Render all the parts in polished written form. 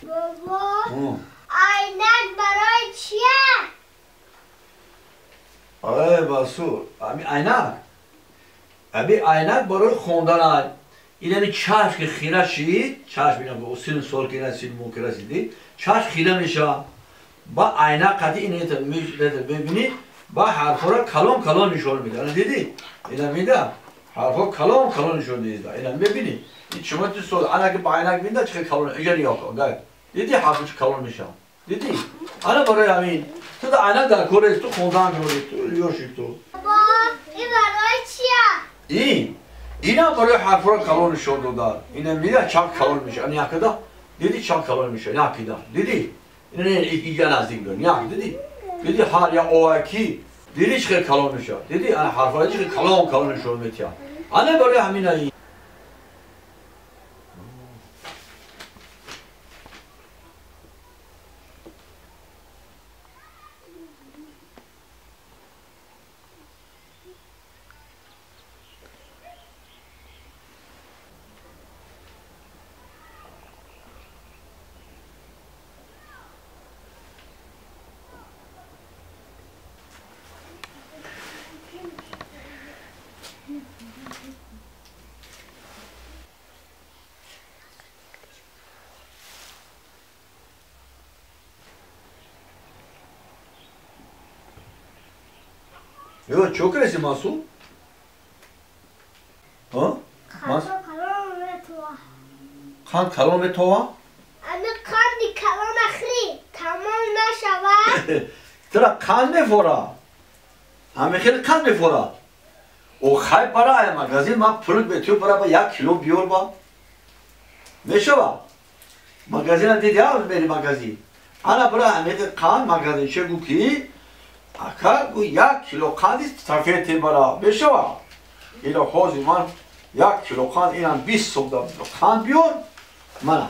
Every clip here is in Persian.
بابا عینک برای چیه؟ آره باسو امی عینک برای خوندن این چشم که خیره شید چشم اینا به اصول سال که رسید مو که رسیدی چشم خیره میشه با عینک قطعی اینه ببینی با حرفا را کلام نشون میده دیدی اینا میده حرفا کلام نشون میده اینا ببینی این شما تو سال انا که با عینک میده چه کلام اینجا نیا کن دیدی حرفش کلام میشه دیدی انا برای همین تو دا عینک در کار است تو خوندن کاری تو لیوشی تو بابا این برای چیه؟ اینا برای حرفا را کلام نشون داد اینا میده چند کلام میشه این یکدا دیدی چند کلام میشه یکدا دیدی اینا اینجا نزدیک دنیا دیدی حال یا اوکی دیدی چه کلام میشه دیدی انا حرفا چه کلام نشون میده انا برای همین Yo, çok resim Masu. Ha? Kan kalon ve tova? انا کاری کلام اخری تمام نشود ترا کان میفورا همه خیلی کان میفورا او خای برای مغازه ما پول بتیو برای با 1 کیلو بیور با میشوا مغازه دیدی ها بری مغازه انا برای همه کان مغازه چگو کی اکا گو 1 کیلو کان سفید برا میشوا اینا خوزی من 1 کیلو کان اینم 20 سوم کان بیور مانا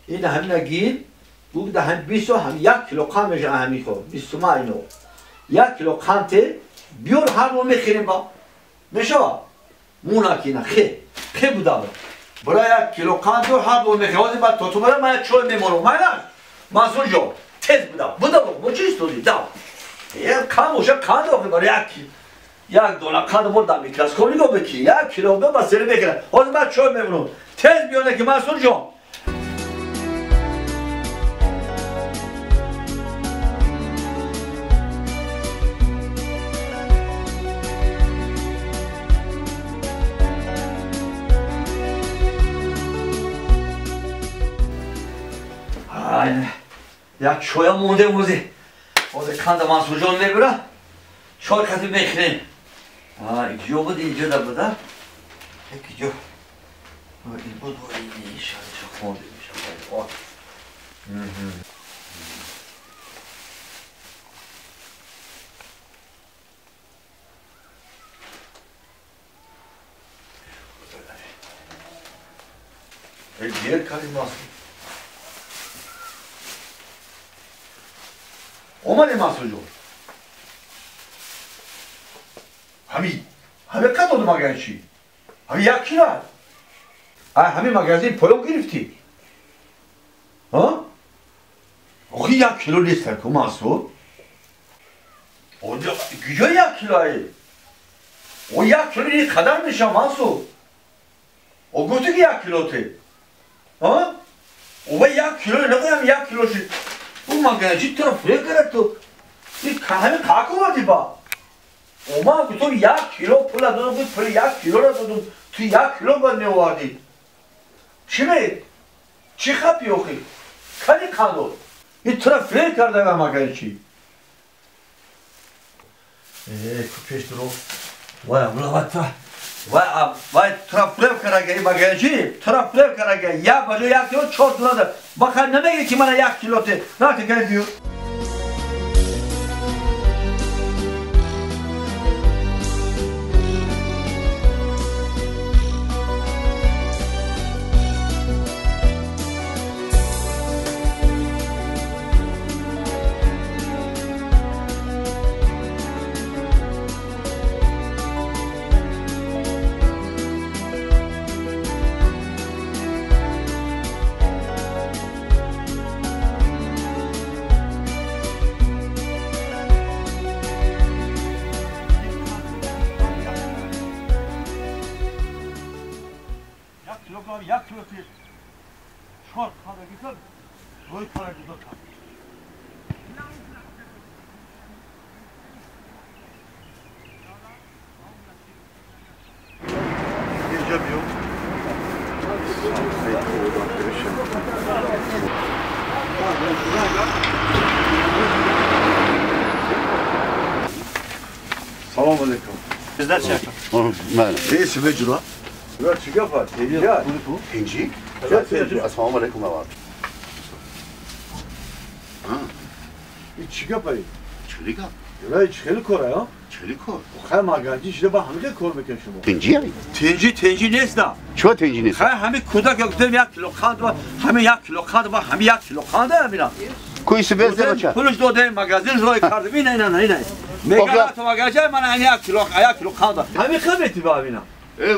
این همین گیر بود ده هم 20 هم 1 کیلو کان میشه همین خور 20 ما اینو 1 کیلو کان ته بیور هر رو میخریم با میشوا مونا کینا خی بودا برای 1 کیلو کان دو هر رو میخواد بعد تو برای من چوی میمونم من منصور جو تز بودا با چیز تو دا یه کان موشه کان دو برای 1 دلار کان بردم میکلاس کولی گو بکی 1 کیلو به بسری بگیره حالا من چوی میمونم تز بیونه که منصور جو یک چویا مونده موزی کند منصور جان میبره چای کسی میخریم اینجا بود اینجا دا بوده اینجا این بود و این میشه چه خونده میشه این دیر کاری منصور اومده منصور جون همه قد داده مگه چی؟ همه 1 کیلو همه مگازین پولم گرفتی ها؟ آخه 1 کیلو نیست که منصور کجا 1 کیلوه او 1 کیلو نیست قدر میشه منصور او گفتی که 1 کیلو ته ها؟ او 1 کیلو نگویم 1 کیلو شد او مگه تو رو فکر کرد تو این همه کاکو بودی با اوما تو 1 کیلو پول دادم بود پول 1 کیلو را دادم تو 1 کیلو باید میوردی چی مید؟ چی خپی اوخی؟ کنی کندو این تو را فکر کرده با مگه چی؟ پیش درو وای اولا وای تو را فکر کرده مگه چی؟ تو را فکر کرده یا بجو 1 کیلو 4 دلار بخیر نمیگه که من 1 کیلو ته نه که کنی بیو کیلوگرم 1 کیلو تی 4 کارگی کن روی کارگی دو تا اینجا بیو سلام علیکم bizler şey yapalım. Ne isim ve cura? Ya çıkıyor falan. Ya. Hinci? Ya. Assalamu alaikum abi. Ha. çıkıyor payı. Çelika. Ya çıkıyor kora ya. Çeliko. Khay magancı işte bak hangi kor mekan şu. Hinci ya. Tenci nesna. Ço tenci ne? Khay hami kudak yok dem 1 kilo kand var. Hami 1 kilo kand var. Hami 1 kilo kand var mina. Kuyusu bezde baça. Puluş do dem magazin roy kardı. İne. Megalat magaca bana 1 kilo kand var. Hami khabeti ba mina.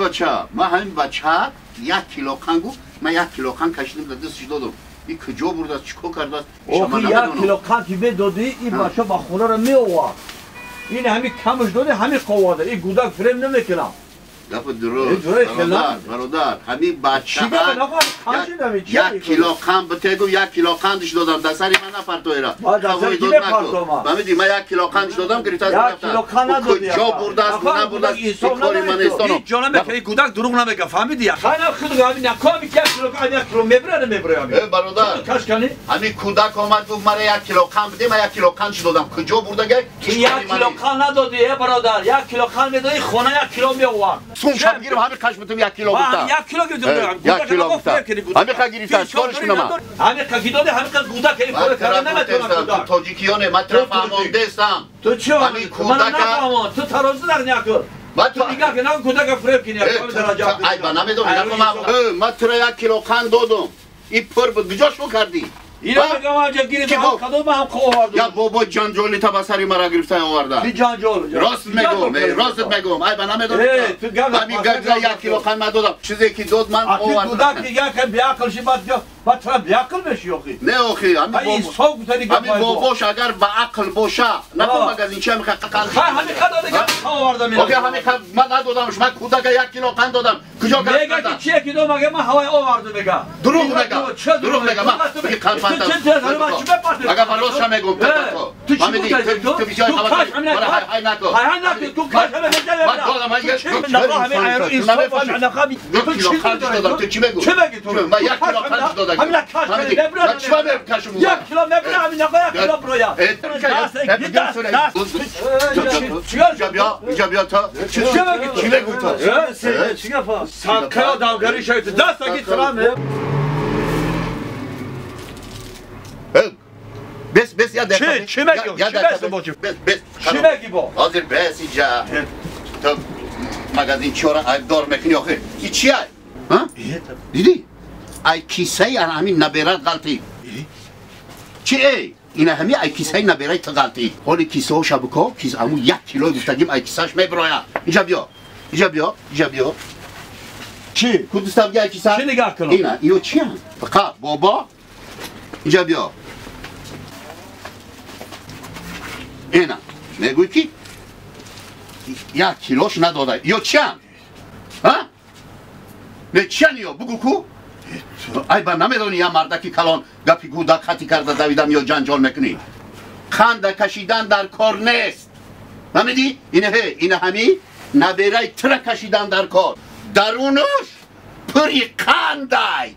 baça. Ma hem baça 1 kilo kangu. Ma 1 kilo kan kaşınım da dız şidodum. Bir kıco burada çiko kardas. O 1 kilo kand gibi dodi i başa bakholara mi ova. این همی کمش داده همی قواده این گودک فرم نمیکنم لپا درست برادر همی بچه یک کیلو قند بتگو 1 کیلو قندش دادم دستری من نپرتو ایرا دستری کی نپرتو ما بمیدی من 1 کیلو قندش دادم که ریتاز 1 کیلو قند ندادی کجا برده است نبرده است این کاری من استانم هیچ جا نمیکنه این گودک دروغ نمیگه فهمیدی خیلی خود همی نکامی 1 کیلو قند 1 کیلو میبره همی برادر کاش کنی همی کودک آمد گفت مرا 1 کیلو قند بده من 1 کیلو قندش دادم کجا برده گه 1 کیلو قند ندادی برادر 1 کیلو قند میدادی خونه 1 کیلو میوار سون شب گیرم همه خشمتم 1 کیلو بودم 1 کیلو گیرم 1 کیلو بودم همه که گیریتن کارش کنم همه که گیداده همه که گودک این کار کردن نمیتونم تو تاجیکیانه من طرف فهمانده استم تو چی همین کودک تو ترازو در نکن تو نگاه که نکن کودک فرم کنی ای با نمیدونی من ترا 1 کیلو قند دادم این پر بود بجاشو کردی اینا میگم آنجا گیرید هم کدوم هم آوردم یا بابا جانجولی تا بسری مرا گرفتن آوردن بی جانجول راست میگم ای بنا میدونی همین گجا 1 کیلو قند من دادم چیزی که داد من آوردم کودک دیگه که بیعقل شی بعد تو بیعقل بشی آخی نه آخی همین باباش اگر با عقل باشه نفهم مگه از این چه میخواد همین خدا دیگه آوردم آخی همین من ندادمش من کودک 1 کیلو قند دادم کجا گرفتم میگه که چیه که دو مگه من هوای آوردم میگه دروغ میگم من اگر براش هم میگم تو چی گفتی؟ تو بیشتر خبر های نکن تو کاش همه تو چی میگو؟ من 1 کیلو قندش دادم همین کاش من چی باید کشم 1 کیلو میبرم همین 1 کیلو برویا اینجا بیا تا چی میگو تا؟ سانکا دامگری شاید دست اگه سلامه بس یا دقیقه چی میگی؟ چی بس باچی؟ چی میگی با؟ حاضر بس اینجا تو مگزین چورا دار میکنی آخه این چیه؟ دیدی؟ ای کیسه ای همین نبیرت غلطی چیه؟ این همین ای کیسه ای نبیرت غلطی حالی کیسه ها شبکا کیسه همون 1 کیلو گفتگیم ای کیسهش میبراید اینجا بیا چی؟ کدوستم گه کیسه؟ چی نگاه کنم؟ اینو چیه؟ بقا بابا اینجا بیا اینا میگوی که 1 کیلوش نداده یا چند؟ ها؟ نه چند یا بگو کو؟ ای با نمیدونی یا مردکی کلان گپی گودک خطی کرده دویدم یا جنجال میکنی خند کشیدن در کار نیست نمیدی؟ اینه همی نبیره تر کشیدن در کار درونش پری قندای